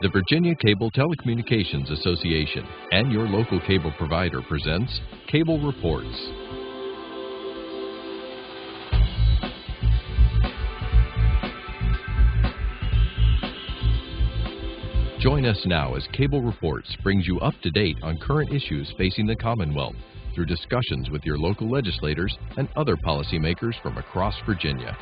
The Virginia Cable Telecommunications Association and your local cable provider presents Cable Reports. Join us now as Cable Reports brings you up to date on current issues facing the Commonwealth through discussions with your local legislators and other policymakers from across Virginia.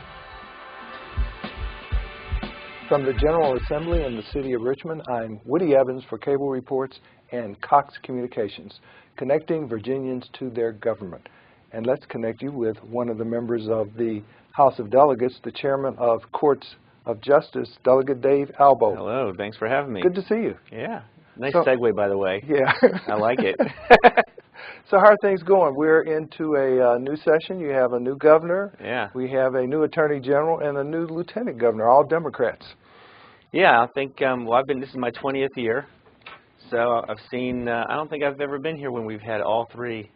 From the General Assembly in the City of Richmond, I'm Woody Evans for Cable Reports and Cox Communications, connecting Virginians to their government. And let's connect you with one of the members of the House of Delegates, the Chairman of Courts of Justice, Delegate Dave Albo. Hello, thanks for having me. Good to see you. Yeah, nice segue, by the way. Yeah. I like it. So how are things going? We're into a new session. You have a new governor. Yeah. We have a new attorney general and a new lieutenant governor, all Democrats. Yeah, I think, this is my 20th year. So I've seen, I don't think I've ever been here when we've had all three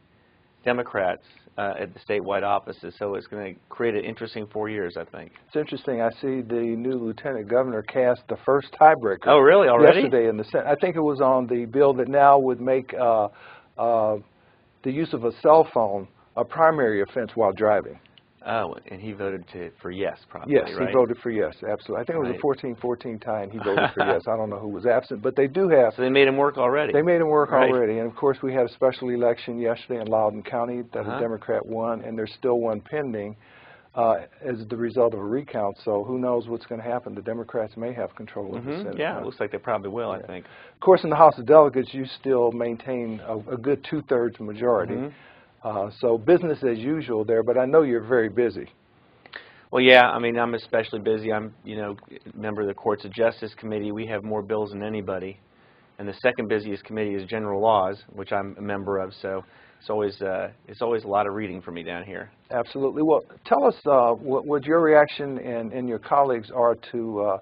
Democrats at the statewide offices. So it's going to create an interesting 4 years, I think. It's interesting. I see the new lieutenant governor cast the first tiebreaker. Oh, really? Already? Yesterday in the Senate. I think it was on the bill that now would make the use of a cell phone a primary offense while driving. Oh, and he voted for yes, probably, yes, right? He voted for yes, absolutely. I think it was a 14-14 tie, and he voted for yes. I don't know who was absent, but they do have... So they made him work already. They made him work already. And, of course, we had a special election yesterday in Loudoun County that a Democrat won, and there's still one pending as the result of a recount. So who knows what's going to happen. The Democrats may have control of the Senate. Yeah, it looks like they probably will, I think. Of course, in the House of Delegates, you still maintain a good two-thirds majority. So business as usual there, but I know you're very busy. Well, yeah, I mean, I'm especially busy. I'm, member of the Courts of Justice Committee. We have more bills than anybody. And the second busiest committee is General Laws, which I'm a member of. So it's always a lot of reading for me down here. Absolutely. Well, tell us what your reaction and your colleagues are to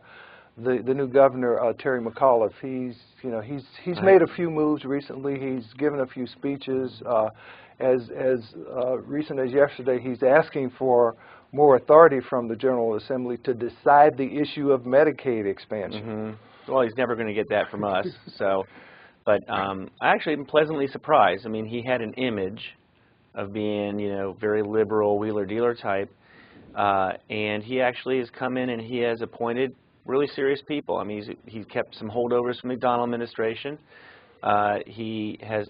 the new governor, Terry McAuliffe. He's made a few moves recently. He's given a few speeches. As recent as yesterday, he's asking for more authority from the General Assembly to decide the issue of Medicaid expansion. Well, he's never going to get that from us. But I actually am pleasantly surprised. I mean, he had an image of being, very liberal, wheeler-dealer type, and he actually has come in and he has appointed really serious people. I mean, he's kept some holdovers from the McDonnell administration. He has,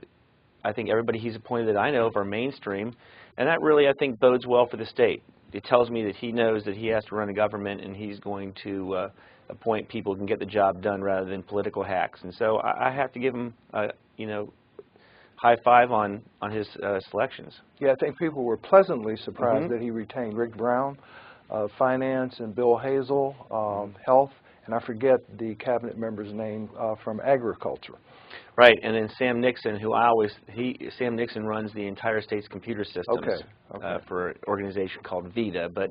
I think, everybody he's appointed that I know of are mainstream, and that really, I think, bodes well for the state. It tells me that he knows that he has to run a government and he's going to appoint people who can get the job done rather than political hacks. And so I have to give him, high five on his selections. Yeah, I think people were pleasantly surprised that he retained Rick Brown, Finance, and Bill Hazel, Health, and I forget the cabinet member's name from Agriculture. Right, and then Sam Nixon, who Sam Nixon runs the entire state's computer systems for an organization called VITA, but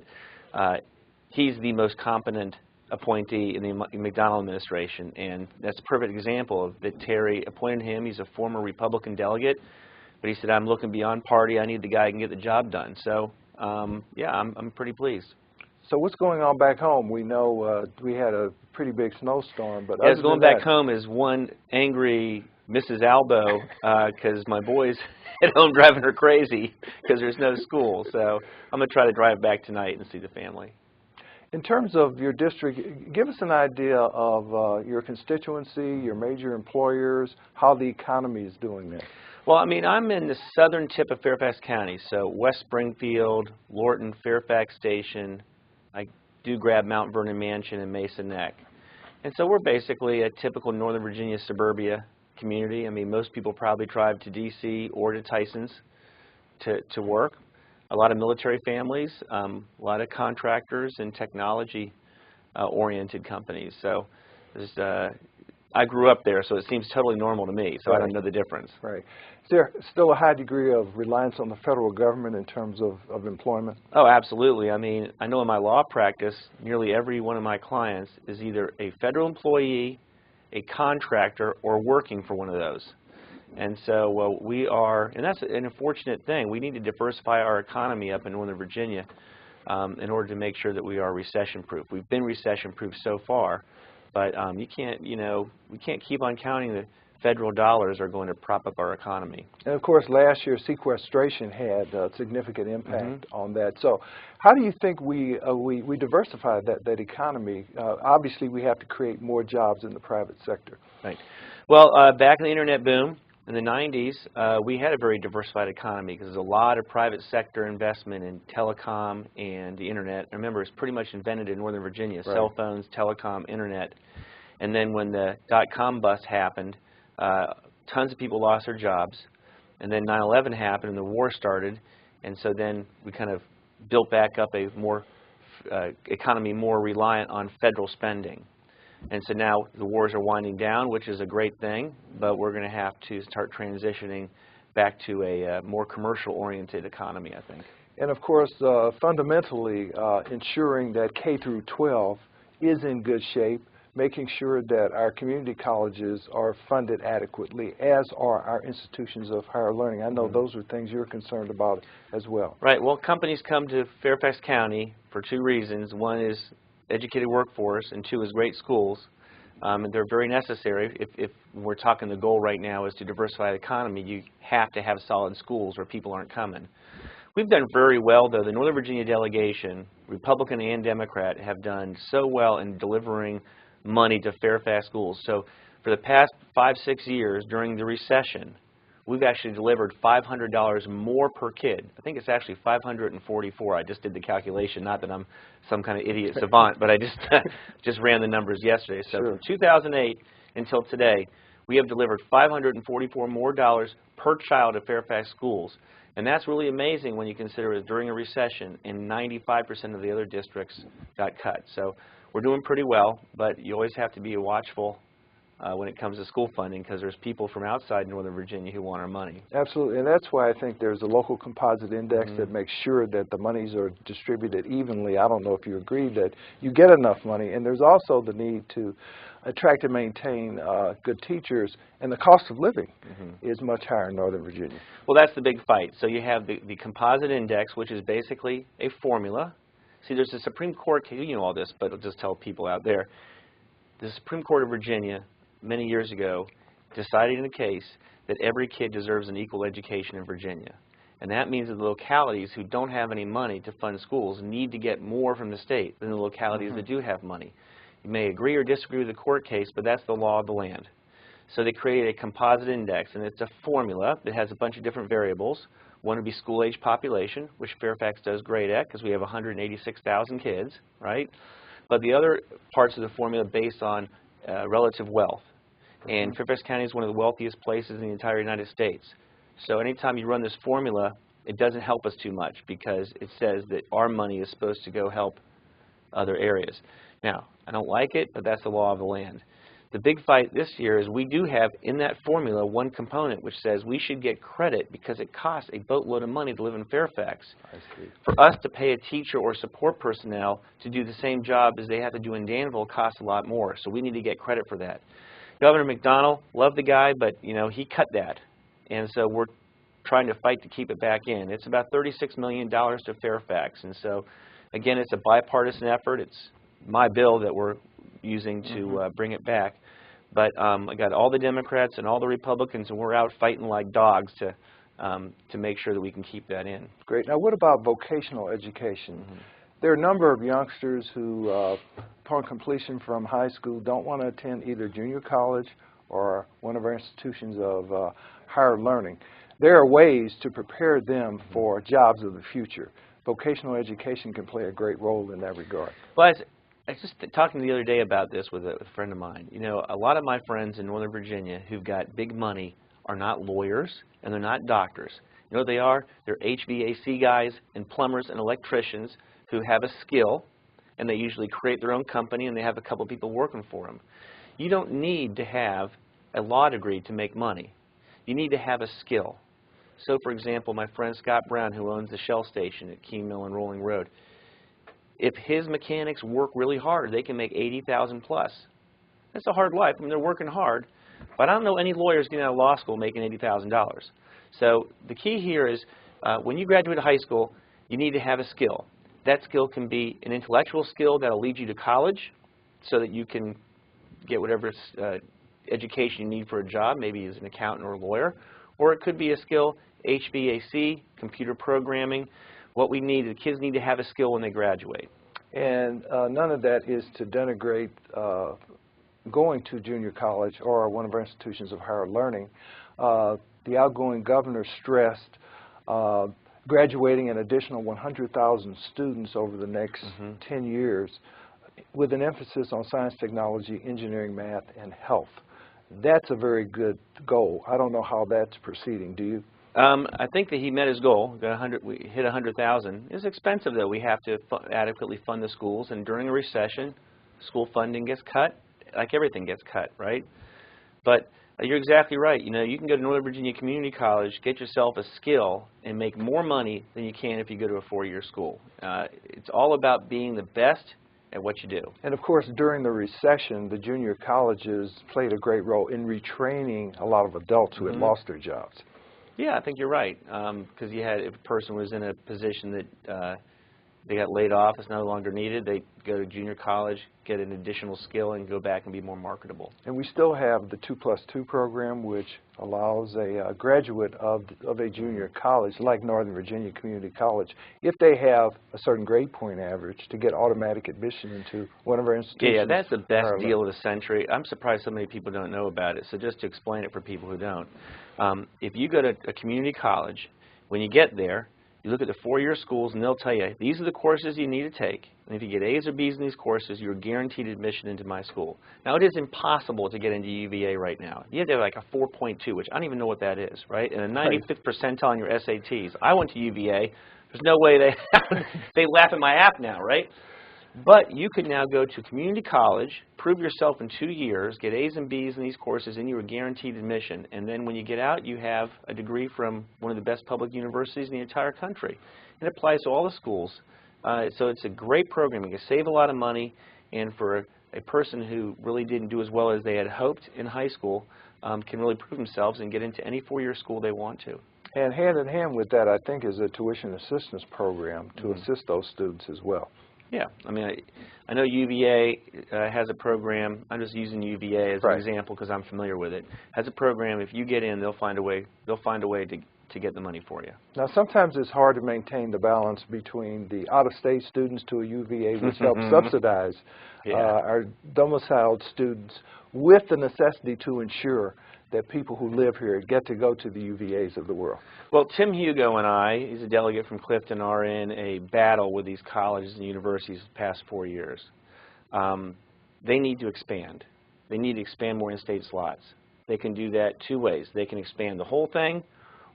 he's the most competent appointee in the McDonnell administration, and that's a perfect example of that Terry appointed him. He's a former Republican delegate, but he said, I'm looking beyond party. I need the guy who can get the job done. So, yeah, I'm pretty pleased. So what's going on back home? We know we had a pretty big snowstorm, but yeah, going back home is one angry Mrs. Albo because my boys at home driving her crazy because there's no school. So I'm going to try to drive back tonight and see the family. In terms of your district, give us an idea of your constituency, your major employers, how the economy is doing there. Well, I mean, I'm in the southern tip of Fairfax County, so West Springfield, Lorton, Fairfax Station. I do grab Mount Vernon Mansion and Mason Neck. And so we're basically a typical Northern Virginia suburbia community. I mean, most people probably drive to D.C. or to Tyson's to work. A lot of military families, a lot of contractors and technology-oriented companies. So I grew up there, so it seems totally normal to me, so I don't know the difference. Right. Is there still a high degree of reliance on the federal government in terms of employment? Oh, absolutely. I mean, I know in my law practice, nearly every one of my clients is either a federal employee, a contractor, or working for one of those. And so we are, and that's an unfortunate thing. We need to diversify our economy up in Northern Virginia in order to make sure that we are recession-proof. We've been recession-proof so far, But you can't, we can't keep on counting the federal dollars are going to prop up our economy. And of course, last year sequestration had a significant impact on that. So, how do you think we diversify that economy? Obviously, we have to create more jobs in the private sector. Right. Well, back in the internet boom in the 90s, we had a very diversified economy because there's a lot of private sector investment in telecom and the internet. Remember, it's pretty much invented in Northern Virginia: right. Cell phones, telecom, internet. And then when the dot-com bust happened, tons of people lost their jobs, and then 9/11 happened and the war started, and so then we kind of built back up a more economy more reliant on federal spending. And so now the wars are winding down, which is a great thing, but we're going to have to start transitioning back to a more commercial-oriented economy, I think. And of course, fundamentally, ensuring that K through 12 is in good shape, making sure that our community colleges are funded adequately, as are our institutions of higher learning. I know those are things you're concerned about as well. Right. Well, companies come to Fairfax County for two reasons. One is educated workforce, and two is great schools. And they're very necessary. If we're talking the goal right now is to diversify the economy, you have to have solid schools where people aren't coming. We've done very well, though. The Northern Virginia delegation, Republican and Democrat, have done so well in delivering money to Fairfax schools. So for the past 5-6 years during the recession, we've actually delivered $500 more per kid. I think it's actually $544. I just did the calculation. Not that I'm some kind of idiot savant, but I just ran the numbers yesterday. So from 2008 until today, we have delivered $544 more dollars per child at Fairfax schools. And that's really amazing when you consider it during a recession and 95% of the other districts got cut. So we're doing pretty well, but you always have to be watchful when it comes to school funding, because there's people from outside Northern Virginia who want our money. Absolutely, and that's why I think there's a local composite index that makes sure that the monies are distributed evenly. I don't know if you agree that you get enough money, and there's also the need to attract and maintain good teachers, and the cost of living is much higher in Northern Virginia. Well, that's the big fight. So you have the composite index, which is basically a formula. See, there's a Supreme Court case, you know all this, but I'll just tell people out there. The Supreme Court of Virginia, many years ago, decided in a case that every kid deserves an equal education in Virginia. And that means that the localities who don't have any money to fund schools need to get more from the state than the localities that do have money. You may agree or disagree with the court case, but that's the law of the land. So they created a composite index, and it's a formula that has a bunch of different variables. One would be school-age population, which Fairfax does great at because we have 186,000 kids, right? But the other parts of the formula are based on relative wealth. And Fairfax County is one of the wealthiest places in the entire United States. So anytime you run this formula, it doesn't help us too much because it says that our money is supposed to go help other areas. Now, I don't like it, but that's the law of the land. The big fight this year is we do have in that formula one component which says we should get credit because it costs a boatload of money to live in Fairfax. I see. For us to pay a teacher or support personnel to do the same job as they have to do in Danville costs a lot more, so we need to get credit for that. Governor McDonnell, love the guy, but he cut that. And so we're trying to fight to keep it back in. It's about $36 million to Fairfax. And so, again, it's a bipartisan effort. It's my bill that we're using to bring it back. But I got all the Democrats and all the Republicans, and we're out fighting like dogs to make sure that we can keep that in. Great. Now, what about vocational education? There are a number of youngsters who, upon completion from high school, don't want to attend either junior college or one of our institutions of higher learning. There are ways to prepare them for jobs of the future. Vocational education can play a great role in that regard. Well, I was just talking the other day about this with a friend of mine. A lot of my friends in Northern Virginia who've got big money are not lawyers and they're not doctors. You know what they are? They're HVAC guys and plumbers and electricians who have a skill, and they usually create their own company and they have a couple people working for them. You don't need to have a law degree to make money. You need to have a skill. So, for example, my friend Scott Brown, who owns the Shell station at Keene Mill and Rolling Road, if his mechanics work really hard, they can make $80,000 plus. That's a hard life. I mean, they're working hard, but I don't know any lawyers getting out of law school making $80,000. So the key here is when you graduate high school, you need to have a skill. That skill can be an intellectual skill that will lead you to college so that you can get whatever education you need for a job, maybe as an accountant or a lawyer, or it could be a skill, HVAC, computer programming. What we need, the kids need to have a skill when they graduate. And none of that is to denigrate going to junior college or one of our institutions of higher learning. The outgoing governor stressed graduating an additional 100,000 students over the next 10 years with an emphasis on science, technology, engineering, math, and health. That's a very good goal. I don't know how that's proceeding. Do you? I think that he met his goal. We hit 100,000. It's expensive, though. We have to adequately fund the schools, and during a recession, school funding gets cut, like everything gets cut, right? But you're exactly right. You know, you can go to Northern Virginia Community College, get yourself a skill, and make more money than you can if you go to a four-year school. It's all about being the best at what you do. And of course, during the recession, the junior colleges played a great role in retraining a lot of adults who had lost their jobs. Yeah, I think you're right, because you had, if a person was in a position that they got laid off, it's no longer needed, they go to junior college, get an additional skill, and go back and be more marketable. And we still have the 2+2 program, which allows a graduate of a junior college, like Northern Virginia Community College, if they have a certain grade point average, to get automatic admission into one of our institutions. Yeah, that's the best deal of the century. I'm surprised so many people don't know about it, so just to explain it for people who don't. If you go to a community college, when you get there, you look at the four-year schools, and they'll tell you, these are the courses you need to take. And if you get A's or B's in these courses, you're guaranteed admission into my school. Now, it is impossible to get into UVA right now. You have to have like a 4.2, which I don't even know what that is, right? And a 95th percentile on your SATs. I went to UVA. There's no way they laugh at my app now, right? But you could now go to community college, prove yourself in 2 years, get A's and B's in these courses, and you are guaranteed admission. And then when you get out, you have a degree from one of the best public universities in the entire country. And it applies to all the schools. So it's a great program. You can save a lot of money, and for a person who really didn't do as well as they had hoped in high school can really prove themselves and get into any four-year school they want to. And hand in hand with that, I think, is a tuition assistance program to assist those students as well. Yeah, I mean, I know UVA has a program. I'm just using UVA as an example because I'm familiar with it. Has a program. If you get in, they'll find a way. They'll find a way to get the money for you. Now, sometimes it's hard to maintain the balance between the out-of-state students to a UVA, which helps subsidize our domiciled students, with the necessity to ensure that people who live here get to go to the UVAs of the world. Well, Tim Hugo and I, he's a delegate from Clifton, are in a battle with these colleges and universities the past 4 years. They need to expand. They need to expand more in-state slots. They can do that two ways. They can expand the whole thing,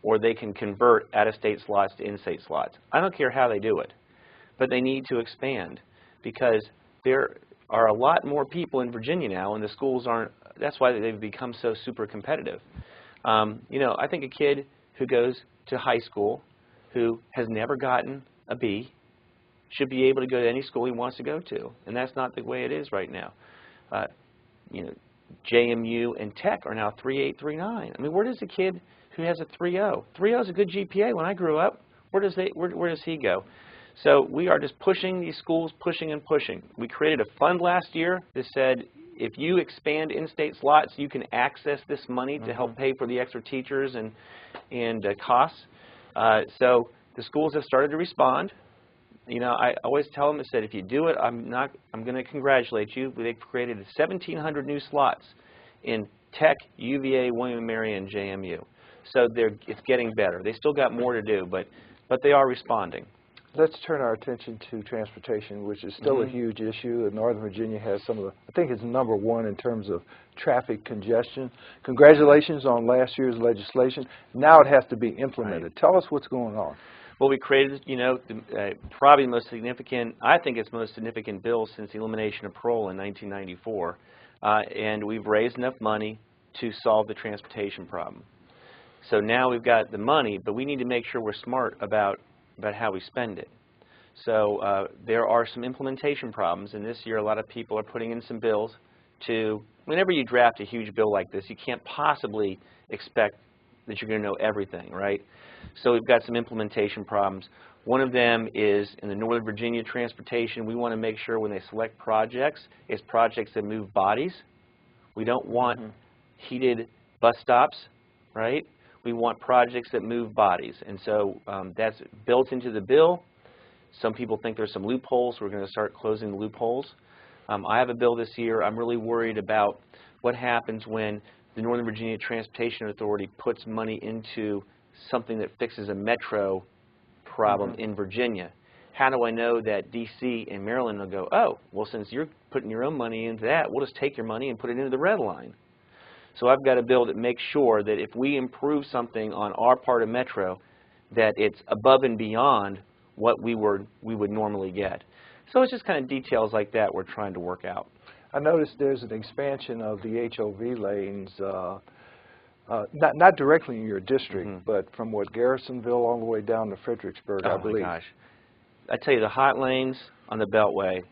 or they can convert out-of-state slots to in-state slots. I don't care how they do it, but they need to expand because there are a lot more people in Virginia now, and the schools aren't. That's why they've become so super competitive. You know, I think a kid who goes to high school who has never gotten a B should be able to go to any school he wants to go to, and that's not the way it is right now. You know, JMU and Tech are now 3.8, 3.9. I mean, where does a kid who has a 3.0? 3.0 is a good GPA. When I grew up, where does he go? So we are just pushing these schools, pushing and pushing. We created a fund last year that said, if you expand in-state slots, you can access this money to help pay for the extra teachers and costs. So the schools have started to respond. You know, I always tell them, I said, if you do it, I'm going to congratulate you. They've created 1,700 new slots in Tech, UVA, William & Mary, and JMU. So it's getting better. They still got more to do, but they are responding. Let's turn our attention to transportation, which is still a huge issue. Northern Virginia has some of the, I think it's #1 in terms of traffic congestion. Congratulations on last year's legislation. Now it has to be implemented. Right. Tell us what's going on. Well, we created, you know, probably the most significant, I think it's the most significant bill since the elimination of parole in 1994. And we've raised enough money to solve the transportation problem. So now we've got the money, but we need to make sure we're smart about how we spend it. So there are some implementation problems, and this year a lot of people are putting in some bills to, whenever you draft a huge bill like this, you can't possibly expect that you're going to know everything, right? So we've got some implementation problems. One of them is in the Northern Virginia transportation, we want to make sure when they select projects, it's projects that move bodies, We don't want heated bus stops, right? We want projects that move bodies. And so that's built into the bill. Some people think there's some loopholes. We're going to start closing the loopholes. I have a bill this year. I'm really worried about what happens when the Northern Virginia Transportation Authority puts money into something that fixes a metro problem in Virginia. How do I know that D.C. and Maryland will go, oh, well, since you're putting your own money into that, we'll just take your money and put it into the red line. So I've got a bill that makes sure that if we improve something on our part of metro, that it's above and beyond what we would normally get. So it's just kind of details like that we're trying to work out. I noticed there's an expansion of the HOV lanes, not directly in your district, but from what, Garrisonville all the way down to Fredericksburg, I believe. Oh my gosh. I tell you, the hot lanes on the Beltway,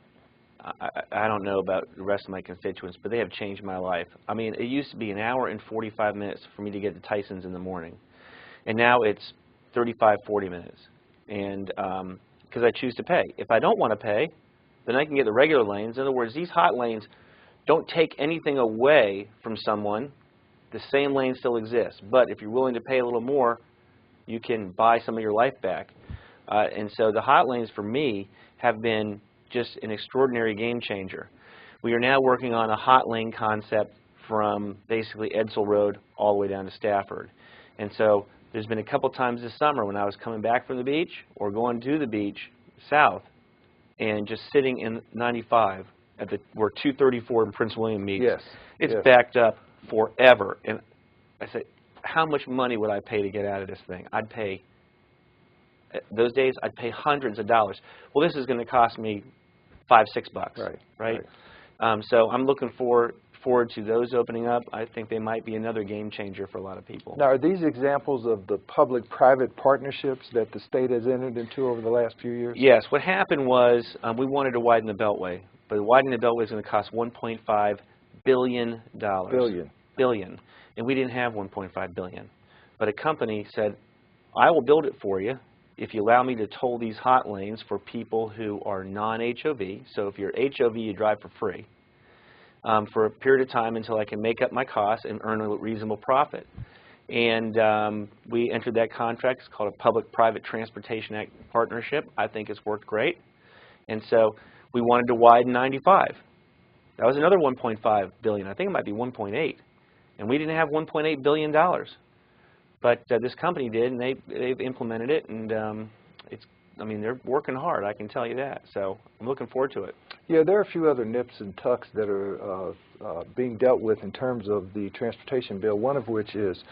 I don't know about the rest of my constituents, but they have changed my life. I mean, it used to be an hour and 45 minutes for me to get to Tyson's in the morning. And now it's 35, 40 minutes. And because I choose to pay. If I don't want to pay, then I can get the regular lanes. In other words, these hot lanes don't take anything away from someone. The same lane still exists. But if you're willing to pay a little more, you can buy some of your life back. And so the hot lanes for me have been just an extraordinary game changer. We are now working on a hot lane concept from basically Edsall Road all the way down to Stafford. And so there's been a couple times this summer when I was coming back from the beach or going to the beach south and just sitting in 95 at where 234 in Prince William meets. Yes. It's backed up forever. And I said, how much money would I pay to get out of this thing? I'd pay, those days, I'd pay hundreds of dollars. Well, this is going to cost me $5, $6, right? So I'm looking forward to those opening up. I think they might be another game changer for a lot of people. Now, are these examples of the public-private partnerships that the state has entered into over the last few years? Yes. What happened was we wanted to widen the Beltway, but widening the Beltway is going to cost $1.5 billion. Billion. And we didn't have $1.5 billion. But a company said, I will build it for you if you allow me to toll these hot lanes for people who are non-HOV. So if you're HOV, you drive for free for a period of time until I can make up my costs and earn a reasonable profit. And we entered that contract. It's called a Public-Private Transportation Act partnership. I think it's worked great. And so we wanted to widen 95. That was another $1.5 billion. I think it might be 1.8. And we didn't have $1.8 billion. But this company did, and they've implemented it, and I mean, they're working hard, I can tell you that. So I'm looking forward to it. Yeah, there are a few other nips and tucks that are being dealt with in terms of the transportation bill, one of which is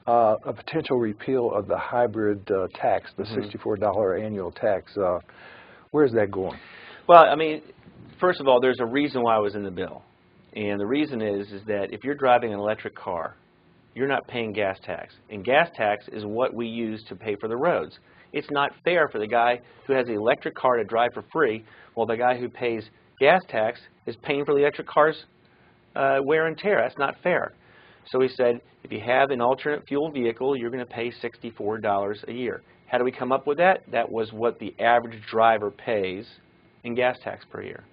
a potential repeal of the hybrid tax, the $64 annual tax. Where's that going? Well, I mean, first of all, there's a reason why I was in the bill. And the reason is that if you're driving an electric car, you're not paying gas tax. And gas tax is what we use to pay for the roads. It's not fair for the guy who has an electric car to drive for free, while the guy who pays gas tax is paying for the electric car's wear and tear. That's not fair. So we said, if you have an alternate fuel vehicle, you're going to pay $64 a year. How do we come up with that? That was what the average driver pays in gas tax per year.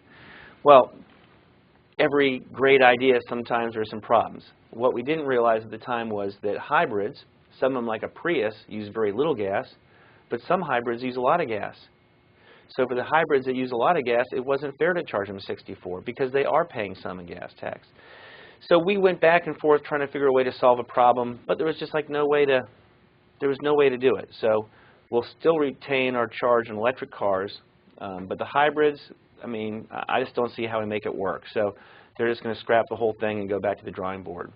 Well, every great idea, sometimes there are some problems. What we didn't realize at the time was that hybrids, some of them like a Prius, use very little gas, but some hybrids use a lot of gas. So for the hybrids that use a lot of gas, it wasn't fair to charge them $64 because they are paying some in gas tax. So we went back and forth trying to figure a way to solve a problem, but there was just like no way to do it. So we'll still retain our charge on electric cars, but the hybrids, I mean, I just don't see how we make it work. So they're just going to scrap the whole thing and go back to the drawing board.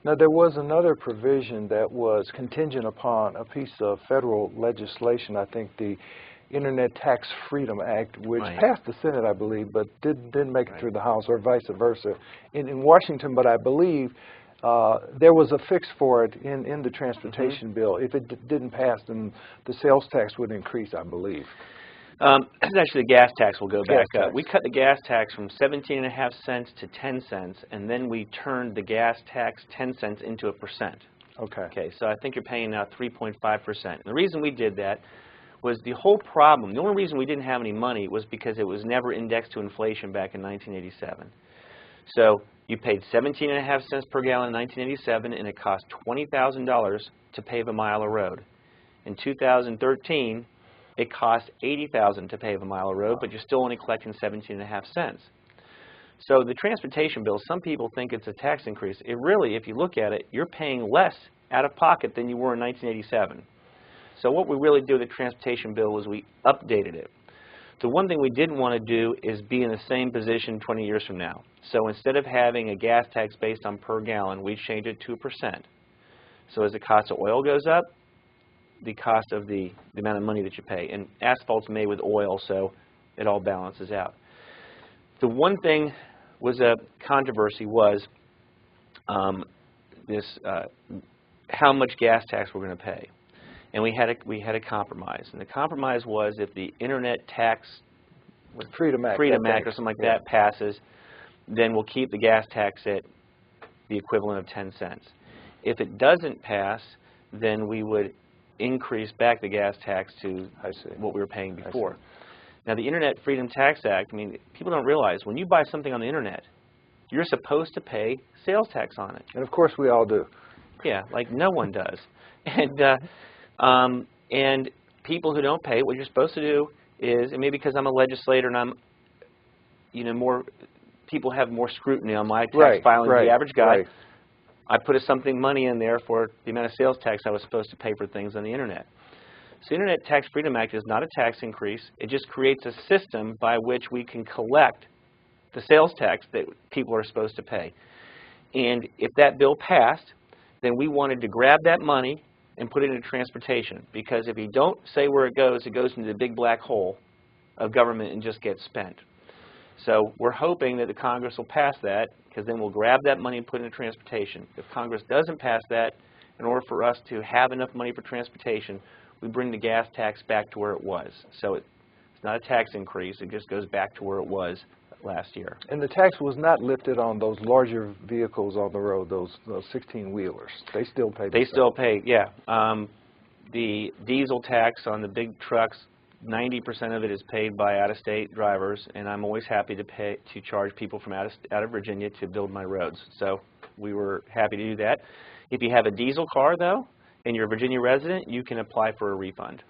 Now, there was another provision that was contingent upon a piece of federal legislation, I think the Internet Tax Freedom Act, which passed the Senate, I believe, but didn't make it through the House, or vice versa in Washington. But I believe there was a fix for it in the transportation bill. If it didn't pass, then the sales tax would increase, I believe. Actually, the gas tax will go back up. We cut the gas tax from 17.5 cents to 10 cents, and then we turned the gas tax 10 cents into a percent. Okay, so I think you're paying now 3.5%. The reason we did that was the whole problem. The only reason we didn't have any money was because it was never indexed to inflation back in 1987. So You paid 17.5 cents per gallon in 1987, and it cost $20,000 to pave a mile of road. In 2013, it cost $80,000 to pave a mile of road, but you're still only collecting 17.5 cents. So the transportation bill, some people think it's a tax increase. It really, if you look at it, you're paying less out of pocket than you were in 1987. So what we really did with the transportation bill was we updated it. The one thing we didn't want to do is be in the same position 20 years from now. So instead of having a gas tax based on per gallon, we changed it to 2%. So as the cost of oil goes up, the cost of the amount of money that you pay. And asphalt's made with oil, so it all balances out. The one thing was a controversy was how much gas tax we're going to pay. And we had a compromise. And the compromise was if the Internet tax, Freedom Act or something like that passes, then we'll keep the gas tax at the equivalent of 10 cents. If it doesn't pass, then we would increase back the gas tax to what we were paying before. Now, the Internet Freedom Tax Act, I mean, people don't realize when you buy something on the Internet, you're supposed to pay sales tax on it. And of course, we all do. Yeah, like no one does. And people who don't pay, what you're supposed to do is, and maybe because I'm a legislator and I'm, more people have more scrutiny on my tax filing than the average guy. I put something money in there for the amount of sales tax I was supposed to pay for things on the Internet. So the Internet Tax Freedom Act is not a tax increase. It just creates a system by which we can collect the sales tax that people are supposed to pay. And if that bill passed, then we wanted to grab that money and put it into transportation. Because if you don't say where it goes into the big black hole of government and just gets spent. So we're hoping that the Congress will pass that, because then we'll grab that money and put it into transportation. If Congress doesn't pass that, in order for us to have enough money for transportation, we bring the gas tax back to where it was. So it's not a tax increase. It just goes back to where it was last year. And the tax was not lifted on those larger vehicles on the road, those 16-wheelers. They still pay. They still pay, yeah. The diesel tax on the big trucks, 90% of it is paid by out-of-state drivers, and I'm always happy to charge people from out of Virginia to build my roads. So we were happy to do that. If you have a diesel car, though, and you're a Virginia resident, you can apply for a refund.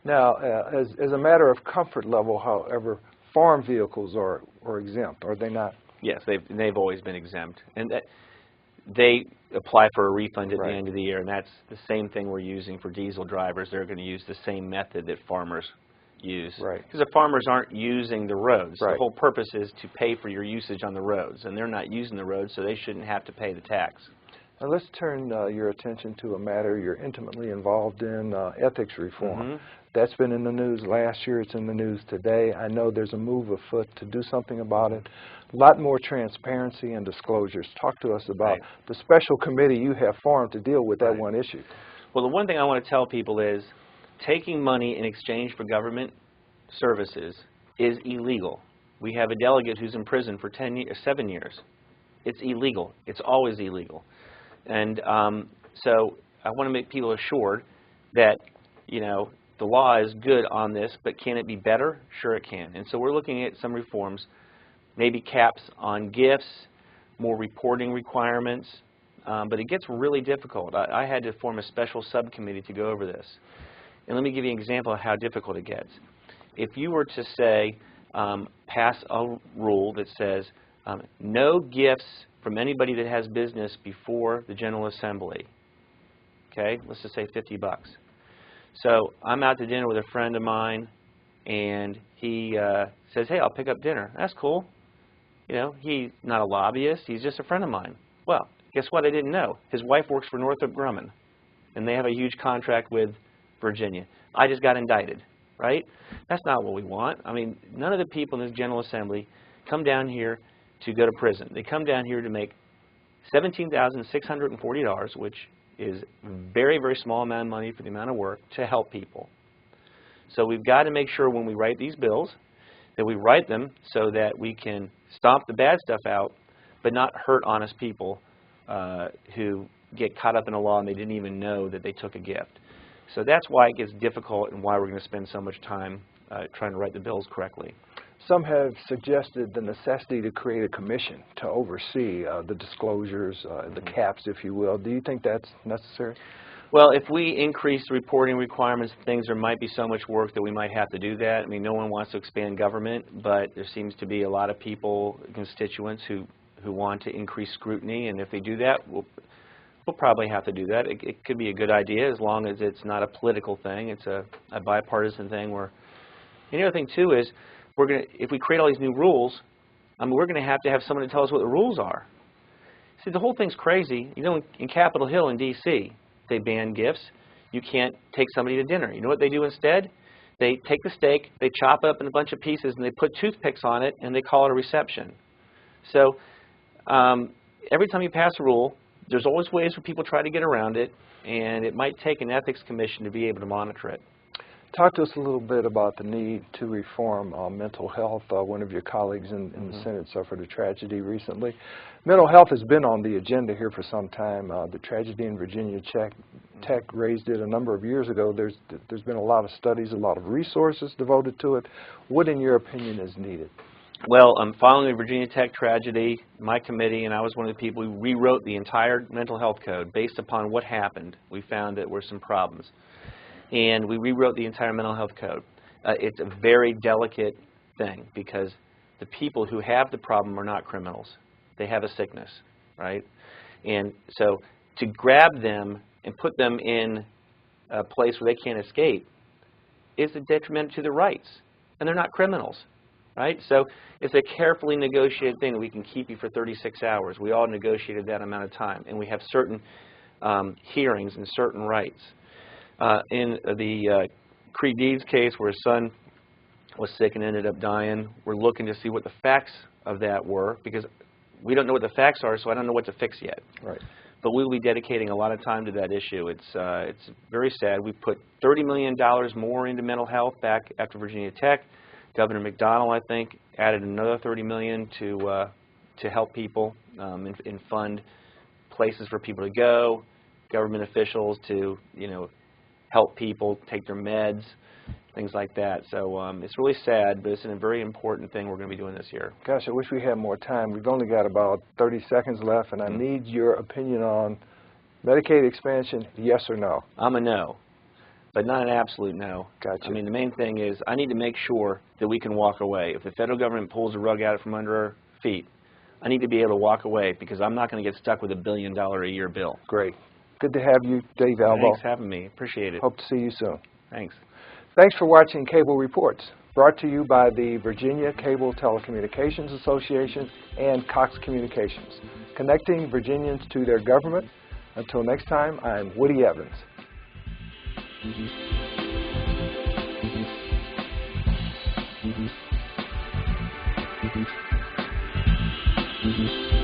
Now, as a matter of comfort level, however, farm vehicles are exempt, are they not? Yes, they've always been exempt, and they apply for a refund at the end of the year, and that's the same thing we're using for diesel drivers. They're going to use the same method that farmers use, because the farmers aren't using the roads. The whole purpose is to pay for your usage on the roads, and they're not using the roads, so they shouldn't have to pay the tax. Now let's turn your attention to a matter you're intimately involved in, ethics reform. That's been in the news last year. It's in the news today. I know there's a move afoot to do something about it. A lot more transparency and disclosures. Talk to us about the special committee you have formed to deal with that one issue. Well, the one thing I want to tell people is taking money in exchange for government services is illegal. We have a delegate who's in prison for 7 years. It's illegal. It's always illegal. And so I want to make people assured that, the law is good on this, but can it be better? Sure it can. And so we're looking at some reforms, maybe caps on gifts, more reporting requirements, but it gets really difficult. I had to form a special subcommittee to go over this. And let me give you an example of how difficult it gets. If you were to say, pass a rule that says, no gifts from anybody that has business before the General Assembly, okay, let's just say $50. So I'm out to dinner with a friend of mine, and he says, hey, I'll pick up dinner. That's cool. He's not a lobbyist. He's just a friend of mine. Well, guess what I didn't know? His wife works for Northrop Grumman, and they have a huge contract with Virginia. I just got indicted, right? That's not what we want. I mean, none of the people in this General Assembly come down here to go to prison. They come down here to make $17,640, which is a very, very small amount of money for the amount of work to help people. So we've got to make sure when we write these bills that we write them so that we can stomp the bad stuff out, but not hurt honest people who get caught up in a law and they didn't even know that they took a gift. So that's why it gets difficult and why we're going to spend so much time trying to write the bills correctly. some have suggested the necessity to create a commission to oversee the disclosures, the caps, if you will. Do you think that's necessary? Well, if we increase the reporting requirements and things, there might be so much work that we might have to do that. I mean, no one wants to expand government, but there seems to be a lot of people, constituents, who want to increase scrutiny, and if they do that, we'll probably have to do that. It could be a good idea as long as it's not a political thing. It's a bipartisan thing. And the other thing, too, is if we create all these new rules, I mean, we're going to have someone to tell us what the rules are. See, the whole thing's crazy. You know, in Capitol Hill in D.C., they ban gifts. You can't take somebody to dinner. You know what they do instead? They take the steak, they chop it up in a bunch of pieces, and they put toothpicks on it, and they call it a reception. So every time you pass a rule, there's always ways for people to try to get around it, and it might take an ethics commission to be able to monitor it. Talk to us a little bit about the need to reform mental health. One of your colleagues in the Senate suffered a tragedy recently. Mental health has been on the agenda here for some time. The tragedy in Virginia Tech raised it a number of years ago. There's been a lot of studies, a lot of resources devoted to it. What, in your opinion, is needed? Well, following the Virginia Tech tragedy, my committee and I was one of the people who rewrote the entire mental health code based upon what happened. We found that there were some problems. And we rewrote the entire mental health code. It's a very delicate thing because the people who have the problem are not criminals. They have a sickness, right? And so to grab them and put them in a place where they can't escape is a detriment to their rights. And they're not criminals, right? So it's a carefully negotiated thing. We can keep you for 36 hours. We all negotiated that amount of time. And we have certain hearings and certain rights. In the Creed Deeds case where his son was sick and ended up dying, we're looking to see what the facts of that were because we don't know what the facts are, so I don't know what to fix yet. Right. But we'll be dedicating a lot of time to that issue. It's very sad. We put $30 million more into mental health back after Virginia Tech. Governor McDonnell, I think, added another $30 million to help people and fund places for people to go, government officials to, help people take their meds, things like that. So it's really sad, but it's a very important thing we're going to be doing this year. Gosh, I wish we had more time. We've only got about 30 seconds left, and I need your opinion on Medicaid expansion, yes or no? I'm a no, but not an absolute no. Gotcha. I mean, the main thing is I need to make sure that we can walk away. If the federal government pulls the rug out from under our feet, I need to be able to walk away because I'm not going to get stuck with $1 billion a year bill. Great. Good to have you, Dave Albo. Thanks for having me. Appreciate it. Hope to see you soon. Thanks. Thanks for watching Cable Reports, brought to you by the Virginia Cable Telecommunications Association and Cox Communications, connecting Virginians to their government. Until next time, I'm Woody Evans. Mm-hmm.